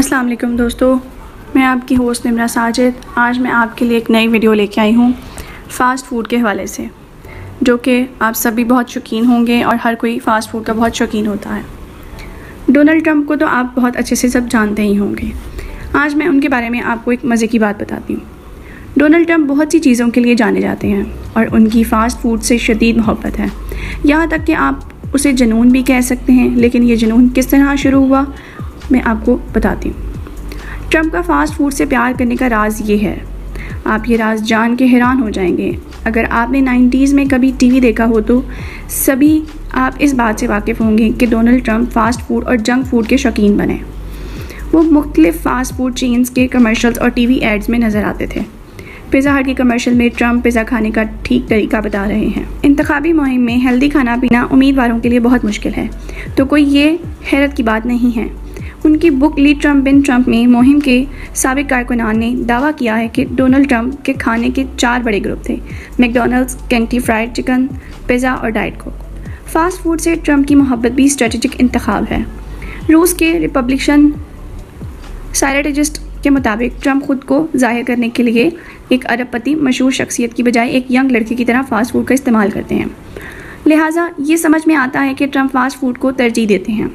अस्सलाम वालेकुम दोस्तों, मैं आपकी होस्ट निमरा साजिद। आज मैं आपके लिए एक नई वीडियो लेके आई हूँ फ़ास्ट फ़ूड के हवाले से, जो कि आप सभी बहुत शौकीन होंगे और हर कोई फ़ास्ट फ़ूड का बहुत शौकीन होता है। डोनाल्ड ट्रंप को तो आप बहुत अच्छे से सब जानते ही होंगे। आज मैं उनके बारे में आपको एक मज़े की बात बताती हूँ। डोनाल्ड ट्रंप बहुत सी चीज़ों के लिए जाने जाते हैं और उनकी फ़ास्ट फ़ूड से शदीद मोहब्बत है, यहाँ तक कि आप उसे जुनून भी कह सकते हैं। लेकिन ये जुनून किस तरह शुरू हुआ, मैं आपको बताती हूँ। ट्रंप का फ़ास्ट फ़ूड से प्यार करने का राज ये है, आप ये राज जान के हैरान हो जाएंगे। अगर आपने 90s में कभी टीवी देखा हो तो सभी आप इस बात से वाकिफ़ होंगे कि डोनाल्ड ट्रंप फ़ास्ट फ़ूड और जंक फ़ूड के शौकीन बने। वो मुख्तलिफ़ फ़ास्ट फ़ूड चेन्स के कमर्शल्स और टीवी एड्स में नज़र आते थे। पिज़्ज़ा हट के कमर्शियल में ट्रंप पिज़्ज़ा खाने का ठीक तरीका बता रहे हैं। इंतखाबी मुहिम में हेल्दी खाना पीना उम्मीदवारों के लिए बहुत मुश्किल है, तो कोई ये हैरत की बात नहीं है। उनकी बुक लीड ट्रंप बिन ट्रंप में मुहिम के साबिक कारकुनान ने दावा किया है कि डोनाल्ड ट्रंप के खाने के 4 बड़े ग्रुप थे: McDonald's, Kentucky fried chicken, pizza और डाइट कोक। फ़ास्ट फूड से ट्रंप की मोहब्बत भी स्ट्रेटेजिक इंतखाब है। रूस के रिपब्लिकन साइरेटिजिस्ट के मुताबिक ट्रंप खुद को जाहिर करने के लिए एक अरबपति मशहूर शख्सियत की बजाय एक यंग लड़के की तरह फ़ास्ट फूड का इस्तेमाल करते हैं। लिहाजा ये समझ में आता है कि ट्रंप फ़ास्ट फूड को तरजीह देते हैं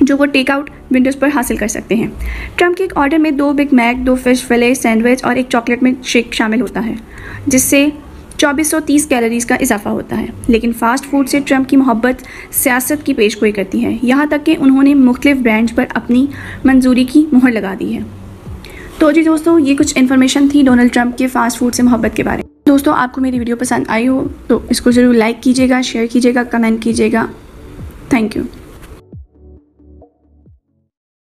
जो वो टेक आउट विंडोज़ पर हासिल कर सकते हैं। ट्रंप के एक ऑर्डर में 2 बिग मैक, 2 फिश फिले सैंडविच और एक चॉकलेट मिल्क शेक शामिल होता है, जिससे 2430 कैलोरीज़ का इजाफा होता है। लेकिन फ़ास्ट फूड से ट्रंप की मोहब्बत सियासत की पेशगोई करती है, यहाँ तक कि उन्होंने मुख्तलिफ ब्रांड्स पर अपनी मंजूरी की मुहर लगा दी है। तो जी दोस्तों, ये कुछ इन्फॉर्मेशन थी डोनाल्ड ट्रंप के फ़ास्ट फूड से मोहब्बत के बारे में। दोस्तों, आपको मेरी वीडियो पसंद आई हो तो इसको ज़रूर लाइक कीजिएगा, शेयर कीजिएगा, कमेंट कीजिएगा। Thank you.